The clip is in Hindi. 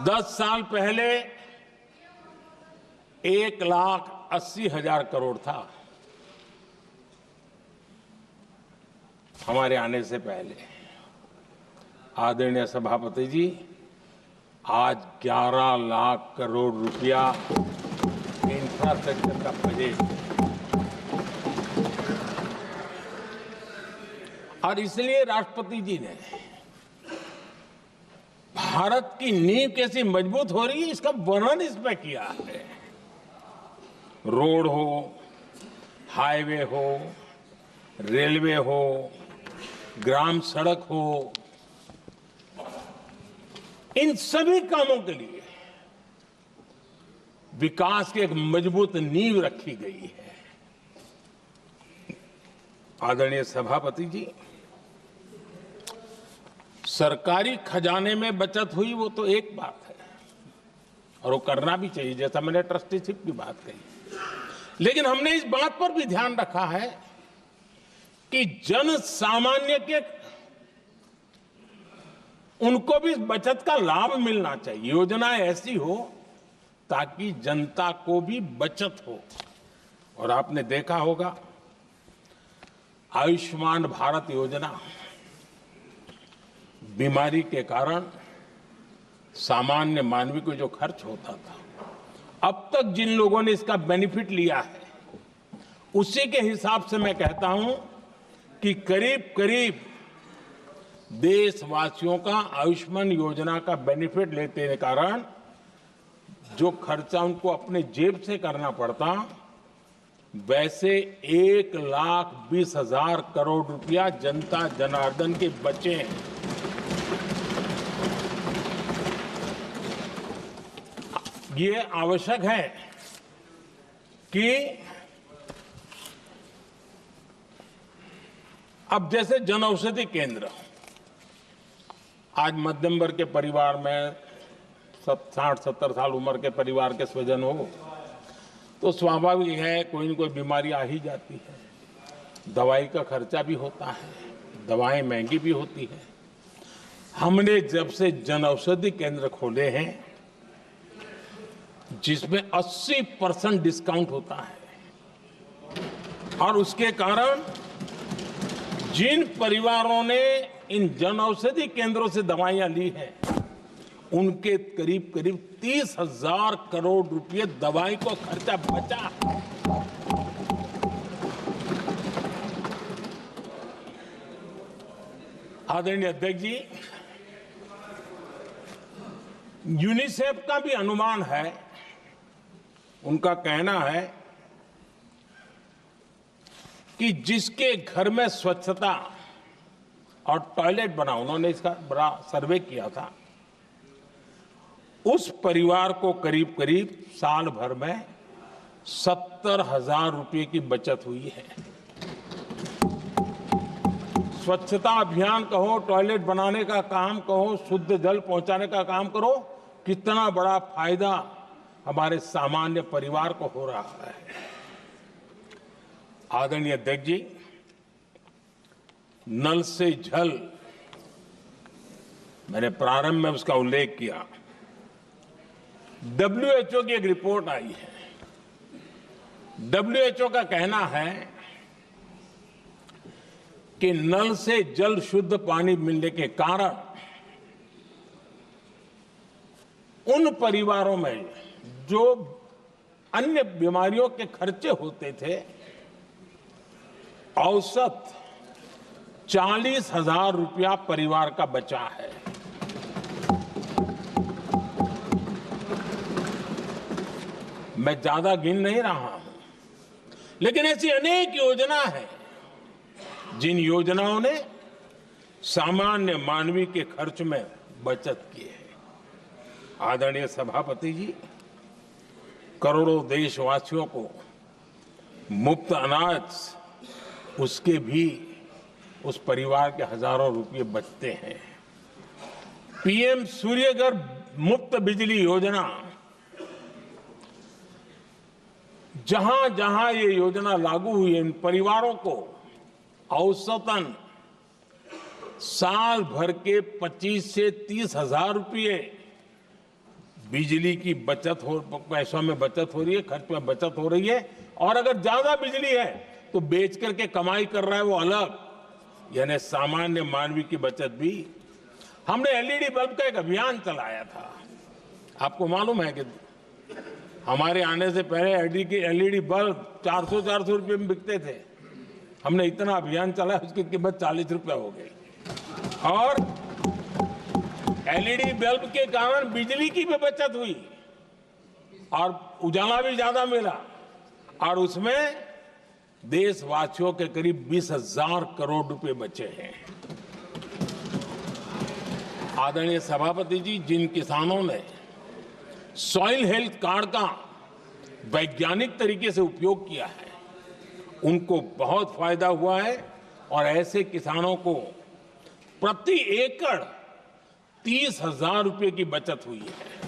10 साल पहले 1,80,000 करोड़ था हमारे आने से पहले। आदरणीय सभापति जी, आज 11 लाख करोड़ रुपया इंफ्रास्ट्रक्चर का बजट, और इसलिए राष्ट्रपति जी ने भारत की नींव कैसी मजबूत हो रही है इसका वर्णन इसमें किया है। रोड हो, हाईवे हो, रेलवे हो, ग्राम सड़क हो, इन सभी कामों के लिए विकास की एक मजबूत नींव रखी गई है। आदरणीय सभापति जी, सरकारी खजाने में बचत हुई वो तो एक बात है और वो करना भी चाहिए, जैसा मैंने ट्रस्टीशिप की बात कही, लेकिन हमने इस बात पर भी ध्यान रखा है कि जन सामान्य के उनको भी बचत का लाभ मिलना चाहिए। योजना ऐसी हो ताकि जनता को भी बचत हो। और आपने देखा होगा आयुष्मान भारत योजना, बीमारी के कारण सामान्य मानवी को जो खर्च होता था, अब तक जिन लोगों ने इसका बेनिफिट लिया है उसी के हिसाब से मैं कहता हूं कि करीब करीब देशवासियों का आयुष्मान योजना का बेनिफिट लेते के कारण जो खर्चा उनको अपने जेब से करना पड़ता, वैसे 1,20,000 करोड़ रुपया जनता जनार्दन के बचे हैं। ये आवश्यक है कि अब जैसे जन औषधि केंद्र, आज मध्यम वर्ग के परिवार में 60-70 साल उम्र के परिवार के स्वजन हो तो स्वाभाविक है कोई न कोई बीमारी आ ही जाती है, दवाई का खर्चा भी होता है, दवाएं महंगी भी होती है। हमने जब से जन औषधि केंद्र खोले हैं जिसमें 80% डिस्काउंट होता है, और उसके कारण जिन परिवारों ने इन जन औषधि केंद्रों से दवाइयां ली हैं उनके करीब करीब 30,000 करोड़ रुपए दवाई को खर्चा बचा। आदरणीय अध्यक्ष जी, यूनिसेफ का भी अनुमान है, उनका कहना है कि जिसके घर में स्वच्छता और टॉयलेट बना, उन्होंने इसका बड़ा सर्वे किया था, उस परिवार को करीब करीब साल भर में 70,000 रुपए की बचत हुई है। स्वच्छता अभियान कहो, टॉयलेट बनाने का काम कहो, शुद्ध जल पहुंचाने का काम करो, कितना बड़ा फायदा हमारे सामान्य परिवार को हो रहा है। आदरणीय अध्यक्ष जी, नल से जल, मैंने प्रारंभ में उसका उल्लेख किया। WHO की एक रिपोर्ट आई है। WHO का कहना है कि नल से जल शुद्ध पानी मिलने के कारण उन परिवारों में जो अन्य बीमारियों के खर्चे होते थे, औसत 40,000 रुपया परिवार का बचा है। मैं ज्यादा गिन नहीं रहा हूं, लेकिन ऐसी अनेक योजना है जिन योजनाओं ने सामान्य मानवी के खर्च में बचत की है। आदरणीय सभापति जी, करोड़ों देशवासियों को मुफ्त अनाज, उसके भी उस परिवार के हजारों रुपये बचते हैं। PM सूर्यघर मुफ्त बिजली योजना, जहां जहां ये योजना लागू हुई है, इन परिवारों को औसतन साल भर के 25 से 30 हजार रुपये बिजली की बचत हो, पैसों में बचत हो रही है, खर्च में बचत हो रही है। और अगर ज्यादा बिजली है तो बेच करके कमाई कर रहा है वो अलग, यानी सामान्य मानवीय की बचत भी। हमने एलईडी बल्ब का एक अभियान चलाया था। आपको मालूम है कि हमारे आने से पहले एलईडी बल्ब 400 रुपए में बिकते थे। हमने इतना अभियान चलाया, उसकी कीमत 40 रुपए हो गई। और एलईडी बल्ब के कारण बिजली की भी बचत हुई और उजाला भी ज्यादा मिला, और उसमें देशवासियों के करीब 20,000 करोड़ रुपए बचे हैं। आदरणीय सभापति जी, जिन किसानों ने सॉइल हेल्थ कार्ड का वैज्ञानिक तरीके से उपयोग किया है, उनको बहुत फायदा हुआ है। और ऐसे किसानों को प्रति एकड़ 30,000 रुपए की बचत हुई है।